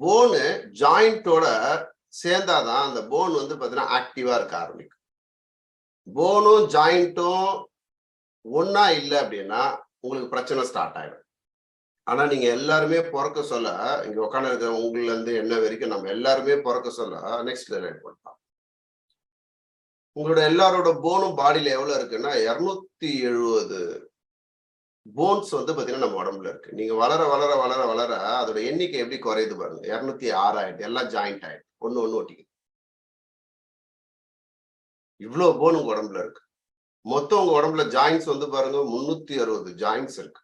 போனு ஜாயிண்டோட சேர்ந்தாதான் அந்த போன் வந்து பாத்தீங்கன்னா ஆக்டிவா இருக்க ஆரம்பிக்கும். போனும் ஜாயிண்ட்டும் ஒன்னா இல்லை அப்படின்னா உங்களுக்கு பிரச்சனை ஸ்டார்ட் ஆயிடும். ஆனா நீங்க எல்லாருமே பிறக்க சொல்ல, இங்க உட்காந்து இருக்க உங்கள இருந்து என்ன வரைக்கும் நம்ம எல்லாருமே பிறக்க சொல்ல நெக்ஸ்ட் லைன் பண்ணலாம். உங்களோட எல்லாரோட போனும் பாடியில எவ்வளவு இருக்குன்னா 270 போன்ஸ் வந்து பாத்தீங்கன்னா நம்ம உடம்புல இருக்கு. நீங்க வளர வளர வளர வளர அதோட எண்ணிக்கை எப்படி குறையுது பாருங்க. 206 ஆயிடுது. எல்லாம் ஜாயிண்ட் ஆயிடுது. ஒண்ணு ஒட்டிக்குது. இவ்வளவு போன் உங்க உடம்புல இருக்கு. மொத்தம் உங்க உடம்புல ஜாயின்ஸ் வந்து பாருங்க 360 ஜாயின்ஸ் இருக்கு.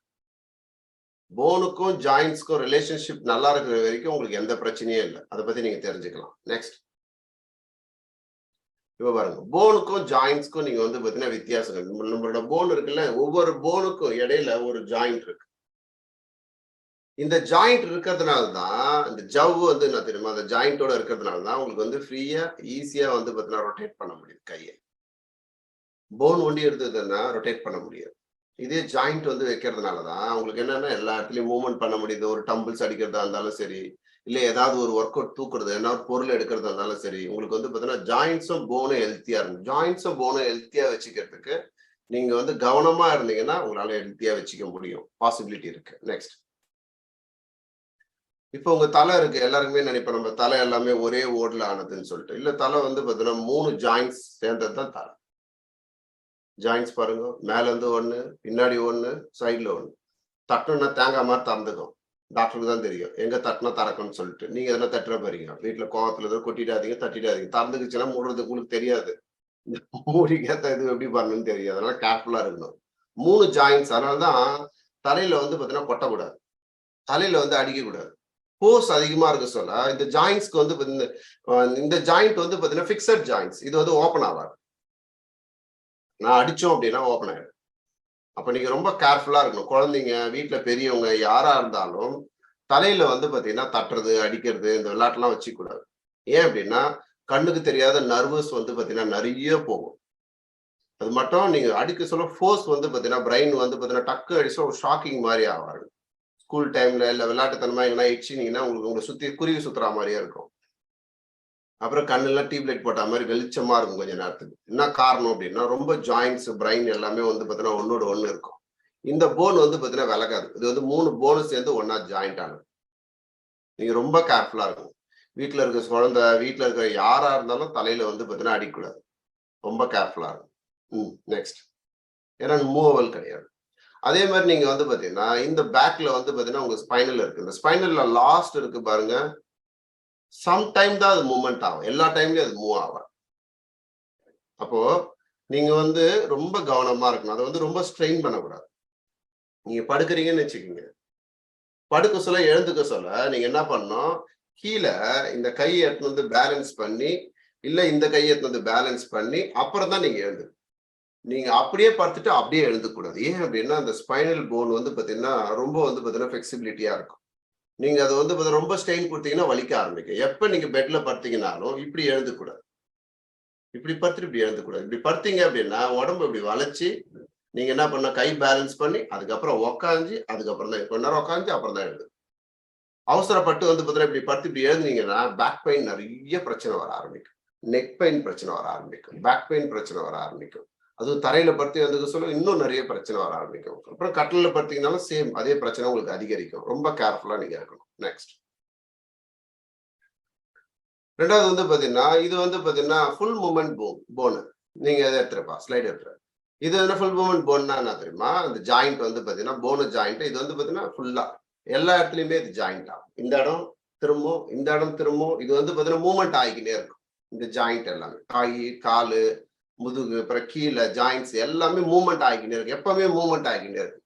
போனுக்கும் ஜாயின்ஸ்க்கும் ரிலேஷன்ஷிப் நல்லா இருக்கிற வரைக்கும் உங்களுக்கு எந்த பிரச்சனையும் இல்லை. அதை பத்தி நீங்க தெரிஞ்சுக்கலாம். நெக்ஸ்ட் இப்ப பாருங்க, போனுக்கும் ஜாயின்ஸ்க்கும் நீங்க வந்து பாத்தீங்கன்னா வித்தியாசங்கள். நம்மளோட போன் இருக்குல்ல, ஒவ்வொரு போனுக்கும் இடையில ஒரு ஜாயிண்ட் இருக்கு. இந்த ஜாயிண்ட் இருக்கிறதுனாலதான் இந்த ஜவ்வு வந்து என்ன தெரியுமா, அந்த ஜாயிண்டோட இருக்கிறதுனாலதான் உங்களுக்கு வந்து ஃப்ரீயா ஈஸியா வந்து பாத்தீங்கன்னா ரொட்டேட் பண்ண முடியுது கையை. போன் ஒண்டி எடுத்ததுன்னா ரொட்டேட் பண்ண முடியாது. இதே ஜாயிண்ட் வந்து வைக்கிறதுனாலதான் உங்களுக்கு என்னன்னா எல்லா இடத்துலயும் மூவ்மெண்ட் பண்ண முடியுது. ஒரு டம்பிள்ஸ் அடிக்கிறதா இருந்தாலும் சரி, இல்ல ஏதாவது ஒரு ஒர்க் அவுட் தூக்குறது, என்ன ஒரு பொருள் எடுக்கிறதா இருந்தாலும் சரி, உங்களுக்கு வந்து பாத்தீங்கன்னா ஜாயின்ஸும் போனும் ஹெல்த்தியா இருக்கும். ஜாயின்ஸும் போனும் ஹெல்த்தியா வச்சுக்கிறதுக்கு நீங்க வந்து கவனமா இருந்தீங்கன்னா உங்களால ஹெல்த்தியா வச்சுக்க முடியும். பாசிபிலிட்டி இருக்கு. நெக்ஸ்ட் இப்போ உங்க தலை இருக்கு. எல்லாருக்குமே நினைப்போம் நம்ம தலை எல்லாமே ஒரே ஓடுல ஆனதுன்னு சொல்லிட்டு. இல்ல, தலை வந்து பாத்தீங்கன்னா 3 ஜாயின்ஸ் சேர்ந்ததுதான் தலை. ஜாயின்ஸ் பாருங்க, மேல இருந்து ஒண்ணு, பின்னாடி ஒண்ணு, சைட்ல ஒண்ணு. தட்டணும்னா தேங்காய் மாதிரி திறந்துக்கும். டாக்டருக்கு தான் தெரியும் எங்க தட்டினா திறக்கும்னு சொல்லிட்டு. நீங்க எதனா தட்டுற பாருங்க, வீட்டுல கோவத்துல ஏதோ கொட்டிடாதீங்க, தட்டிடாதீங்க. திறந்துக்குச்சுன்னா மூடுறதுக்கு உங்களுக்கு தெரியாது. மூடிக்கேத்த இது எப்படி பண்ணணும்னு தெரியாது. அதனால கேர்ஃபுல்லா இருக்கணும். 3 ஜாயின்ஸ். அதனாலதான் தலையில வந்து பாத்தீங்கன்னா கொட்டக்கூடாது, தலையில வந்து அடிக்க கூடாது. போர்ஸ் அதிகமா இருக்க சொல்ல இந்த ஜாயின்ஸ்க்கு வந்து இந்த ஜாயிண்ட் வந்து பாத்தீங்கன்னா பிக்சட் ஜாயின்ஸ். இது வந்து ஓப்பன் ஆகாது. நான் அடிச்சோம் அப்படின்னா ஓப்பன் ஆயிடும். அப்ப நீங்க ரொம்ப கேர்ஃபுல்லா இருக்கணும். குழந்தைங்க, வீட்டுல பெரியவங்க யாரா இருந்தாலும் தலையில வந்து பாத்தீங்கன்னா தட்டுறது, அடிக்கிறது, இந்த விளையாட்டுலாம் வச்சுக்க கூடாது. ஏன் அப்படின்னா கண்ணுக்கு தெரியாத நர்வஸ் வந்து பாத்தீங்கன்னா நிறைய போகும். அது மட்டும் நீங்க அடிக்க சொல்ல ஃபோர்ஸ் வந்து பாத்தீங்கன்னா பிரெயின் வந்து பாத்தீங்கன்னா டக்கு அடிச்சா ஒரு ஷாக்கிங் மாதிரி ஆவாரு. ஸ்கூல் டைம்ல இல்ல விளையாட்டுத்தனமா எங்கன்னா இடிச்சிங்கன்னா உங்களை சுத்தி குருவி சுத்துற மாதிரியே இருக்கும். அப்புறம் கண்ணெல்லாம் டியூப்லைட் போட்ட மாதிரி வெளிச்சமா இருக்கும் கொஞ்ச நேரத்துக்கு. என்ன காரணம் அப்படின்னா ரொம்ப ஜாயின்ஸ், பிரெயின் எல்லாமே வந்து பாத்தீங்கன்னா ஒன்னோட ஒண்ணு இருக்கும். இந்த போன் வந்து பாத்தீங்கன்னா விலகாது. இது வந்து 3 போனு சேர்ந்து ஒன்னா ஜாயிண்ட் ஆனது. நீங்க ரொம்ப கேர்ஃபுல்லா இருக்கும். வீட்டுல இருக்க குழந்தை, வீட்டுல இருக்கிற யாரா இருந்தாலும் தலையில வந்து பாத்தீங்கன்னா அடிக்கூடாது. ரொம்ப கேர்ஃபுல்லா இருக்கும். நெக்ஸ்ட், ஏன்னா மூவபிள் கிடையாது. அதே மாதிரி நீங்க வந்து பாத்தீங்கன்னா இந்த பேக்ல வந்து பாத்தீங்கன்னா உங்க ஸ்பைனல் இருக்கு. இந்த ஸ்பைனல்ல லாஸ்ட் இருக்கு பாருங்க, சம்டைம் தான் அது மூவ்மெண்ட் ஆகும். எல்லா டைம்லயும் அது மூவ் ஆகும். அப்போ நீங்க வந்து ரொம்ப கவனமா இருக்கணும். அதை வந்து ரொம்ப ஸ்ட்ரெயின் பண்ணக்கூடாது. நீங்க படுக்கிறீங்கன்னு வச்சுக்கோங்க, படுக்க சொல்ல எழுந்துக்க சொல்ல நீங்க என்ன பண்ணணும், கீழே இந்த கையை எடுத்துன்னு வந்து பேலன்ஸ் பண்ணி, இல்ல இந்த கையை எடுத்துன்னு வந்து பேலன்ஸ் பண்ணி அப்புறம் தான் நீங்க எழுந்து. நீங்க அப்படியே பார்த்துட்டு அப்படியே எழுதக்கூடாது. ஏன் அப்படின்னா அந்த ஸ்பைனல் போன் வந்து பாத்தீங்கன்னா ரொம்ப வந்து பாத்தீங்கன்னா ஃபிளெக்சிபிலிட்டியா இருக்கும். நீங்க அதை வந்து ரொம்ப ஸ்ட்ரெயின் கொடுத்தீங்கன்னா வலிக்க ஆரம்பிக்கும். எப்ப நீங்க பெட்ல படுத்தீங்கன்னாலும் இப்படி எழுதக்கூடாது. இப்படி படுத்துட்டு இப்படி எழுதக்கூடாது. இப்படி படுத்தீங்க அப்படின்னா உடம்பு இப்படி வளைச்சு நீங்க என்ன பண்ண, கை பேலன்ஸ் பண்ணி அதுக்கப்புறம் உக்காஞ்சி அதுக்கப்புறம் தான் கொஞ்ச நேரம் உக்காஞ்சி அப்புறம் தான் எழுது. அவசரப்பட்டு வந்து பாத்தீங்கன்னா இப்படி படுத்து இப்படி எழுதுனீங்கன்னா பேக் பெயின் நிறைய பிரச்சனை வர ஆரம்பிக்கும். நெக் பெயின் பிரச்சனை வர ஆரம்பிக்கும். பேக் பெயின் பிரச்சனை வர ஆரம்பிக்கும். அதுவும் தரையில படுத்து எழுதுக்க சொல்ல இன்னும் நிறைய பிரச்சனை வர ஆரம்பிக்கும். அப்புறம் கட்டில படுத்தீங்கன்னாலும் சேம் அதே பிரச்சனை உங்களுக்கு அதிகரிக்கும். ரொம்ப கேர்ஃபுல்லா நீங்க இருக்கணும். நெக்ஸ்ட், ரெண்டாவது வந்து பாத்தீங்கன்னா இது வந்து பாத்தீங்கன்னா ஃபுல் மூமெண்ட் போனு. நீங்க எதை எடுத்துருப்பா ஸ்லைட் எடுத்துரு. இது வந்து ஃபுல் மூமெண்ட் போன்னா என்ன தெரியுமா, இந்த ஜாயிண்ட் வந்து பாத்தீங்கன்னா போனு ஜாயிண்ட். இது வந்து பாத்தீங்கன்னா ஃபுல்லா எல்லா இடத்துலயுமே இது ஜாயிண்ட் ஆகும். இந்த இடம் திரும்பும், இந்த இடம் திரும்பும். இது வந்து பாத்தீங்கன்னா மூவ்மெண்ட் ஆகிக்கிட்டே இருக்கும். இந்த ஜாயிண்ட் எல்லாமே கை, காலு, முதுகு, அப்புறம் கீழே ஜாயிண்ட்ஸ் எல்லாமே மூவ்மெண்ட் ஆகிக்கிட்டே இருக்கு. எப்பவுமே மூவ்மெண்ட் ஆகிக்கிட்டே இருக்கு.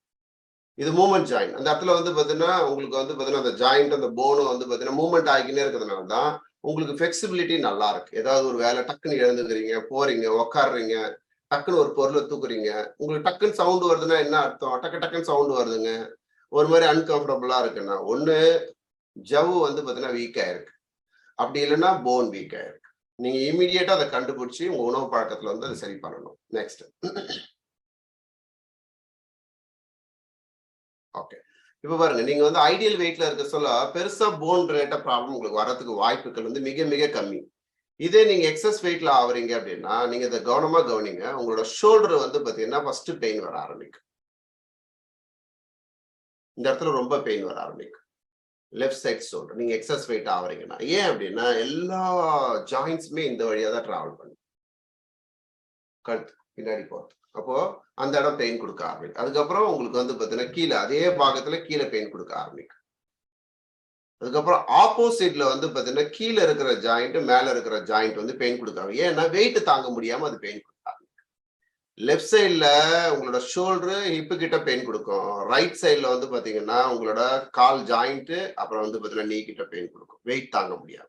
இது மூவ்மெண்ட் ஜாயிண்ட். அந்த இடத்துல வந்து பாத்தீங்கன்னா உங்களுக்கு வந்து பாத்தீங்கன்னா அந்த ஜாயிண்ட், அந்த போனும் வந்து பாத்தீங்கன்னா மூவ்மெண்ட் ஆகிக்கிட்டே இருக்கிறதுனால தான் உங்களுக்கு ஃபிளெக்சிபிலிட்டி நல்லா இருக்கு. ஏதாவது ஒரு வேலை டக்குன்னு எழுந்துக்கிறீங்க, போறீங்க, உக்காடுறீங்க, டக்குன்னு ஒரு பொருளை தூக்குறீங்க, உங்களுக்கு டக்குன்னு சவுண்ட் வருதுன்னா என்ன அர்த்தம், டக்குன்னு சவுண்ட் வருதுங்க, ஒரு மாதிரி அன்கம்ஃபர்டபுளா இருக்குன்னா ஒண்ணு ஜவ்வு வந்து பாத்தீங்கன்னா வீக் ஆயிருக்கு, அப்படி இல்லைன்னா போன் வீக் ஆயிருக்கு. நீங்க இமீடியட்டா அதை கண்டுபிடிச்சு உங்க உணவு பழக்கத்துல வந்து அதை சரி பண்ணணும். நெக்ஸ்ட், ஓகே, இப்ப பாருங்க, நீங்க வந்து ஐடியல் வெயிட்ல இருக்க சொல்ல பெருசா போன் ரிலேட்டட் ப்ராப்ளம் உங்களுக்கு வரதுக்கு வாய்ப்புகள் வந்து மிக மிக கம்மி. இதே நீங்க எக்ஸஸ் வெயிட்ல ஆவறீங்க அப்படின்னா, நீங்க இத கவனமா கவனிங்க. உங்களோட ஷோல்டர் வந்து பாத்தீங்கன்னா ஃபர்ஸ்ட் பெயின் வர ஆரம்பிக்கும். இந்த இடத்துல ரொம்ப பெயின் வர ஆரம்பிக்கும். Left side shoulder. நீங்க எக்ஸஸ் வெயிட் ஆவறீங்கன்னா. ஏன் அப்படின்னா, எல்லா ஜாயிண்ட்ஸுமே இந்த வழியா தான் டிராவல் பண்ணும். கழுத்து பின்னாடி போறது. அப்போ அந்த இடம் பெயின் குடுக்க ஆரம்பிக்கும். அதுக்கப்புறம் உங்களுக்கு வந்து பாத்தீங்கன்னா, கீழ அதே பாகத்துல கீழ பெயின் குடுக்க ஆரம்பிக்கும். அதுக்கப்புறம் ஆப்போசிட்ல வந்து பாத்தீங்கன்னா, கீழ இருக்கிற ஜாயிண்ட், மேல இருக்கிற ஜாயிண்ட் வந்து பெயின் குடுக்காது. ஏன்னா வெயிட் தாங்க முடியாம அது பெயின் குடுக்கும். லெஃப்ட் சைட்ல உங்களோட ஷோல்டர், ஹிப் கிட்ட பெயின் குடுக்கும். ரைட் சைட்ல வந்து பாத்தீங்கன்னா, உங்களோட கால் ஜாயிண்ட், அப்புறம் வந்து பாத்தீங்கன்னா, நீ கிட்ட பெயின் குடுக்கும். வெயிட் தாங்க முடியாது.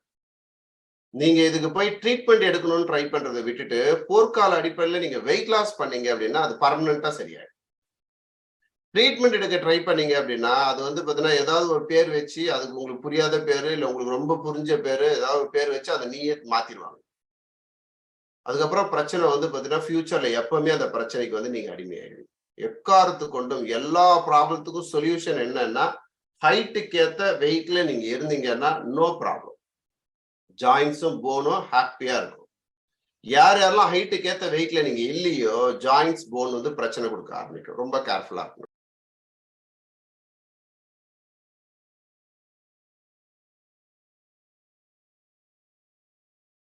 நீங்க இதுக்கு போய் ட்ரீட்மெண்ட் எடுக்கணும்னு ட்ரை பண்றத விட்டுட்டு, போர்க்கால அடிப்படையில நீங்க வெயிட் லாஸ் பண்ணீங்க அப்படின்னா, அது பெர்மனன்ட்டா சரியாயிடும். ட்ரீட்மெண்ட் எடுக்க ட்ரை பண்ணீங்க அப்படின்னா, அது வந்து பாத்தீங்கன்னா, ஏதாவது ஒரு பேர் வச்சு, அதுக்கு உங்களுக்கு புரியாத பேரு, இல்ல உங்களுக்கு ரொம்ப புரிஞ்ச பேரு, ஏதாவது ஒரு பேர் வச்சு அத நீயே மாத்திருவாங்க. அதுக்கப்புறம் பிரச்சனை வந்து பாத்தீங்கன்னா, ஃபியூச்சர்ல எப்பவுமே அந்த பிரச்சனைக்கு வந்து நீங்க அடிமையாயிருவீங்க. எக்காரணத்து கொண்டும் எல்லா ப்ராப்ளத்துக்கும் சொல்யூஷன் என்னன்னா, ஹைட்டுக்கு ஏத்த வெயிட்ல நீங்க இருந்தீங்கன்னா, நோ ப்ராப்ளம். ஜாயிண்ட்ஸும், போனும் ஹாப்பியா இருக்கும். யார் யாரெல்லாம் ஹைட்டுக்கு ஏத்த வெயிட்ல நீங்க இல்லையோ, ஜாயிண்ட்ஸ், போன் வந்து பிரச்சனை குடுக்க ஆரம்பிக்கும். ரொம்ப கேர்ஃபுல்லா இருக்கணும்.